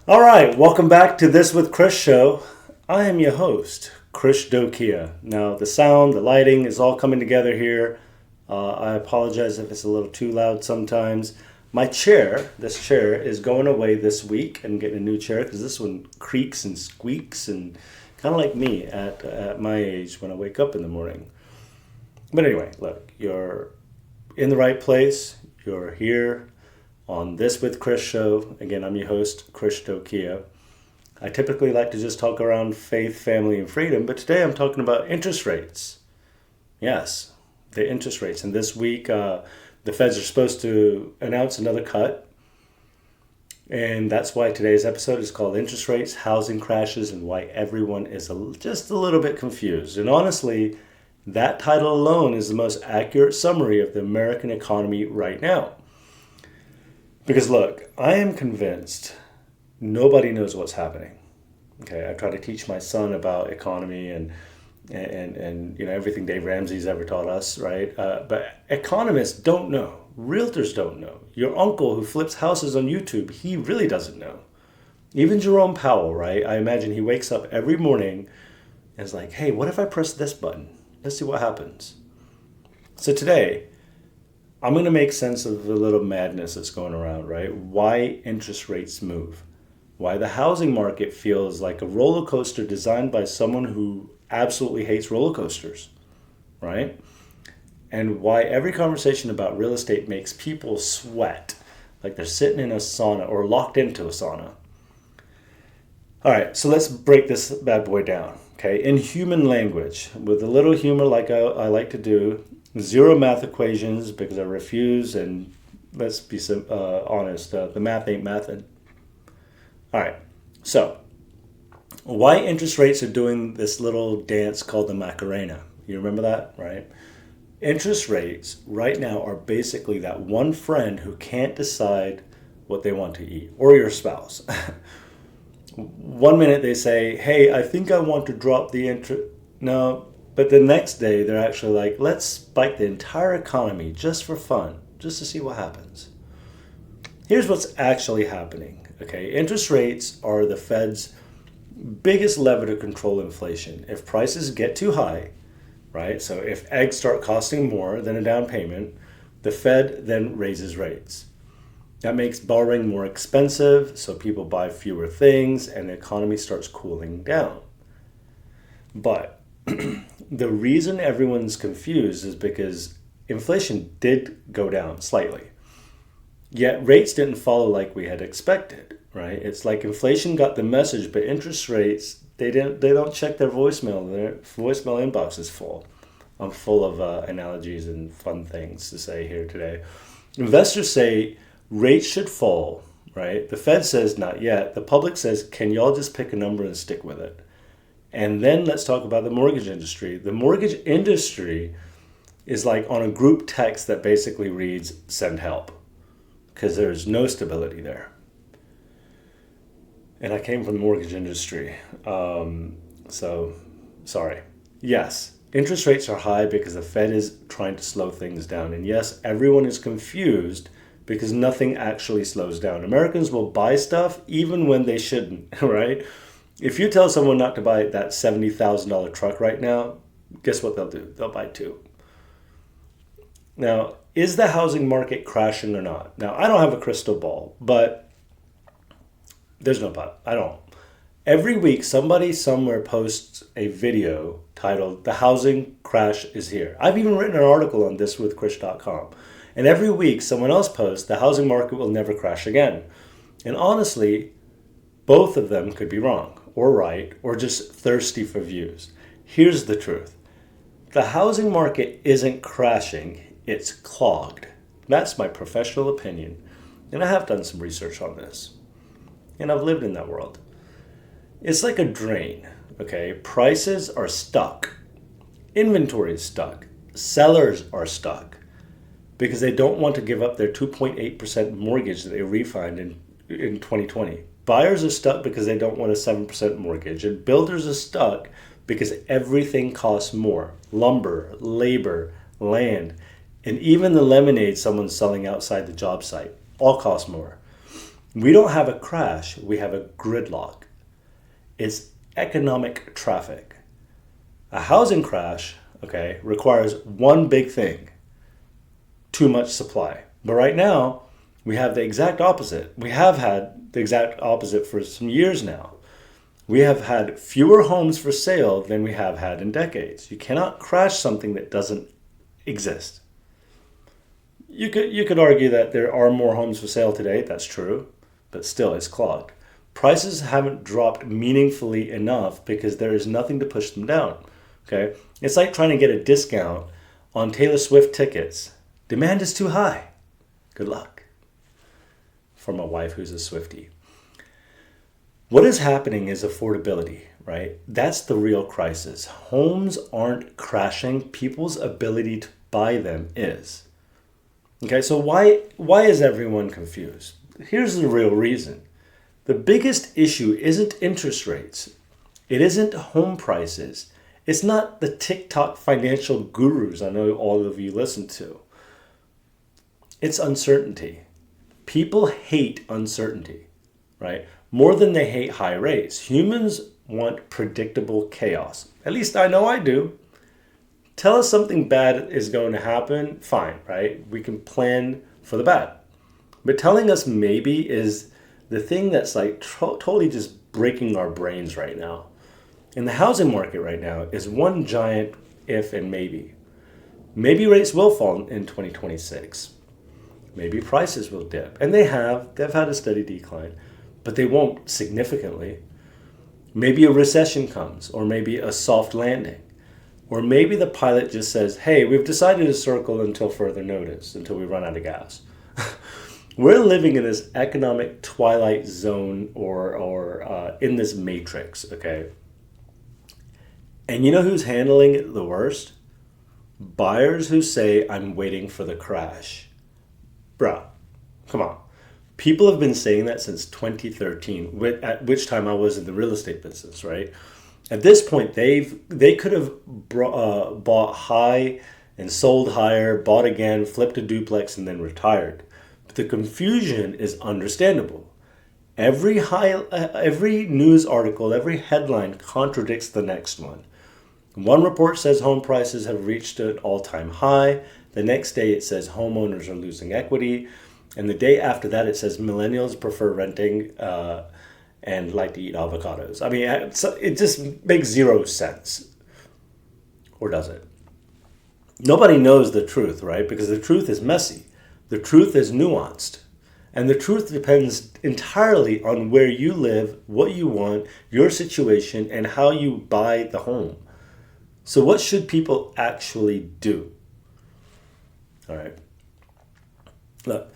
All right, welcome back to This With Krish show. I am your host, Krish Dhokia. Now, the sound, the lighting is all coming together here. I apologize if it's a little too loud sometimes. My chair, this chair, is going away this week. I'm getting a new chair because this one creaks and squeaks and kind of like me at my age when I wake up in the morning. But anyway, look, you're in the right place. You're here on This With Krish show. Again, I'm your host, Krish Dhokia. I typically like to just talk around faith, family, and freedom, but today I'm talking about interest rates. Yes, the interest rates. And this week, the Feds are supposed to announce another cut. And that's why today's episode is called Interest Rates, Housing Crashes, and Why Everyone is just a little bit confused. And honestly, that title alone is the most accurate summary of the American economy right now. Because look, I am convinced nobody knows what's happening. Okay, I try to teach my son about economy and everything Dave Ramsey's ever taught us, right? But economists don't know. Realtors don't know. Your uncle who flips houses on YouTube, he really doesn't know. Even Jerome Powell, right? I imagine he wakes up every morning and is like, hey, what if I press this button? Let's see what happens. So today, I'm going to make sense of the little madness that's going around, right? Why interest rates move. Why the housing market feels like a roller coaster designed by someone who absolutely hates roller coasters, right? And why every conversation about real estate makes people sweat like they're sitting in a sauna or locked into a sauna. All right, so let's break this bad boy down, okay? In human language, with a little humor like I like to do, zero math equations because I refuse, and let's be honest, the math ain't mathin'. All right, so why interest rates are doing this little dance called the Macarena. You remember that, right? Interest rates right now are basically that one friend who can't decide what they want to eat, or your spouse. One minute they say, hey, I think I want to drop the interest. No, but the next day they're actually like, let's spike the entire economy just for fun, just to see what happens. Here's what's actually happening, okay? Interest rates are the Fed's biggest lever to control inflation. If prices get too high, right? So if eggs start costing more than a down payment, the Fed then raises rates. That makes borrowing more expensive, so people buy fewer things and the economy starts cooling down. But the reason everyone's confused is because inflation did go down slightly. Yet rates didn't follow like we had expected, right? It's like inflation got the message, but interest rates, they don't check their voicemail. Their voicemail inbox is full. I'm full of analogies and fun things to say here today. Investors say rates should fall, right? The Fed says not yet. The public says, can y'all just pick a number and stick with it? And then let's talk about the mortgage industry. The mortgage industry is like on a group text that basically reads, send help, because there's no stability there. And I came from the mortgage industry, so sorry. Yes, interest rates are high because the Fed is trying to slow things down. And yes, everyone is confused because nothing actually slows down. Americans will buy stuff even when they shouldn't, right? If you tell someone not to buy that $70,000 truck right now, guess what they'll do? They'll buy two. Now, is the housing market crashing or not? Now, I don't have a crystal ball, but there's no but. I don't. Every week, somebody somewhere posts a video titled, The Housing Crash is Here. I've even written an article on thiswithkrish.com. And every week, someone else posts, the housing market will never crash again. And honestly, both of them could be wrong or right or just thirsty for views. Here's the truth. The housing market isn't crashing, it's clogged. That's my professional opinion. And I have done some research on this. And I've lived in that world. It's like a drain, okay? Prices are stuck. Inventory is stuck. Sellers are stuck because they don't want to give up their 2.8% mortgage that they refined in 2020. Buyers are stuck because they don't want a 7% mortgage. And builders are stuck because everything costs more. Lumber, labor, land, and even the lemonade someone's selling outside the job site all cost more. We don't have a crash, we have a gridlock. It's economic traffic. A housing crash, okay, requires one big thing: too much supply. But right now, we have the exact opposite. We have had the exact opposite for some years now. We have had fewer homes for sale than we have had in decades. You cannot crash something that doesn't exist. You could argue that there are more homes for sale today. That's true, but still it's clogged. Prices haven't dropped meaningfully enough because there is nothing to push them down. Okay? It's like trying to get a discount on Taylor Swift tickets. Demand is too high. Good luck. From a wife who's a Swiftie. What is happening is affordability, right? That's the real crisis. Homes aren't crashing. People's ability to buy them is. Okay, so why is everyone confused? Here's the real reason. The biggest issue isn't interest rates. It isn't home prices. It's not the TikTok financial gurus I know all of you listen to. It's uncertainty. People hate uncertainty, right? More than they hate high rates. Humans want predictable chaos. At least I know I do. Tell us something bad is going to happen, fine, right? We can plan for the bad. But telling us maybe is the thing that's like totally just breaking our brains right now. And the housing market right now is one giant if and maybe. Maybe rates will fall in 2026. Maybe prices will dip. And they've had a steady decline, but they won't significantly. Maybe a recession comes, or maybe a soft landing. Or maybe the pilot just says, hey, we've decided to circle until further notice, until we run out of gas. We're living in this economic twilight zone or in this matrix, okay? And you know who's handling it the worst? Buyers who say, I'm waiting for the crash. Bruh, come on. People have been saying that since 2013, at which time I was in the real estate business, right? At this point, they could have bought high and sold higher, bought again, flipped a duplex, and then retired. But the confusion is understandable. Every news article, every headline contradicts the next one. One report says home prices have reached an all-time high. The next day it says homeowners are losing equity. And the day after that it says millennials prefer renting and like to eat avocados. I mean, it just makes zero sense. Or does it? Nobody knows the truth, right? Because the truth is messy. The truth is nuanced. And the truth depends entirely on where you live, what you want, your situation, and how you buy the home. So what should people actually do? All right. Look,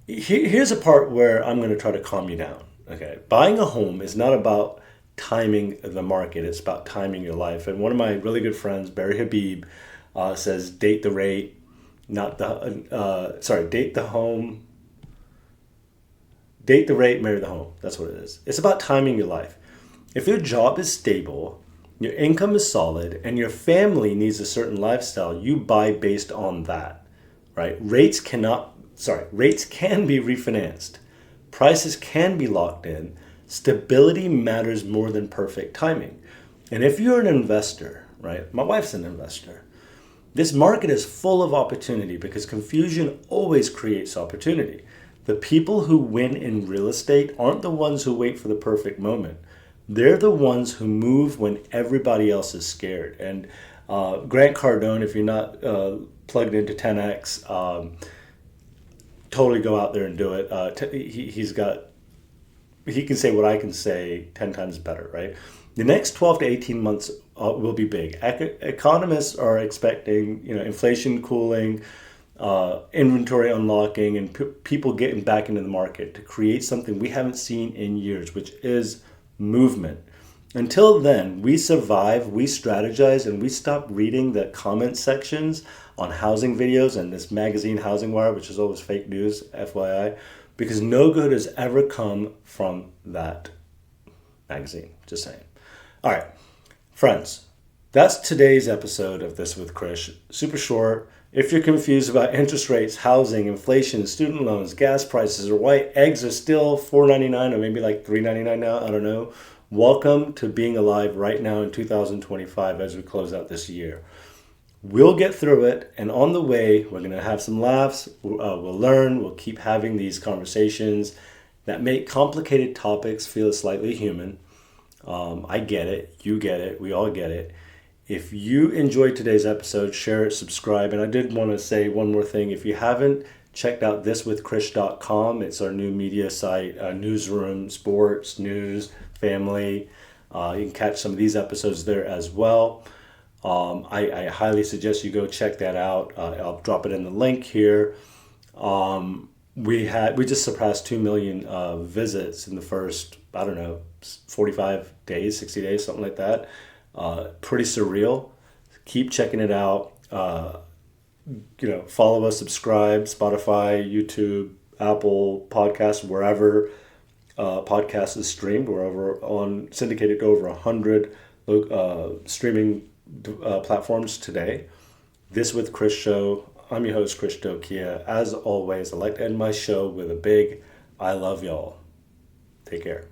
here's a part where I'm going to try to calm you down. Okay. Buying a home is not about timing the market. It's about timing your life. And one of my really good friends, Barry Habib, says, date the rate, date the home. Date the rate, marry the home. That's what it is. It's about timing your life. If your job is stable, your income is solid, and your family needs a certain lifestyle, you buy based on that, right? Rates can be refinanced. Prices can be locked in. Stability matters more than perfect timing. And if you're an investor, right? My wife's an investor. This market is full of opportunity because confusion always creates opportunity. The people who win in real estate aren't the ones who wait for the perfect moment. They're the ones who move when everybody else is scared. And Grant Cardone, if you're not plugged into 10X, totally go out there and do it. He can say what I can say 10 times better, right? The next 12 to 18 months will be big. Economists are expecting, inflation cooling, inventory unlocking, and people getting back into the market to create something we haven't seen in years, which is movement. Until then, we survive, we strategize, and we stop reading the comment sections on housing videos and this magazine Housing Wire, which is always fake news, FYI, because no good has ever come from that magazine. Just saying. All right, friends, that's today's episode of This With Krish. Super short. If you're confused about interest rates, housing, inflation, student loans, gas prices, or why eggs are still $4.99 or maybe like $3.99 now, I don't know. Welcome to being alive right now in 2025 as we close out this year. We'll get through it, and on the way, we're going to have some laughs. We'll learn. We'll keep having these conversations that make complicated topics feel slightly human. I get it. You get it. We all get it. If you enjoyed today's episode, share it, subscribe. And I did want to say one more thing. If you haven't checked out thiswithkrish.com, it's our new media site, newsroom, sports, news, family. You can catch some of these episodes there as well. I highly suggest you go check that out. I'll drop it in the link here. We just surpassed 2 million visits in the first, 45 days, 60 days, something like that. Pretty surreal. Keep checking it out. Follow us, subscribe, Spotify, YouTube, Apple Podcasts, wherever podcast is streamed. We're syndicated to over 100 streaming platforms today. This With Krish show. I'm your host, Krish Dhokia. As always, I like to end my show with a big I love y'all. Take care.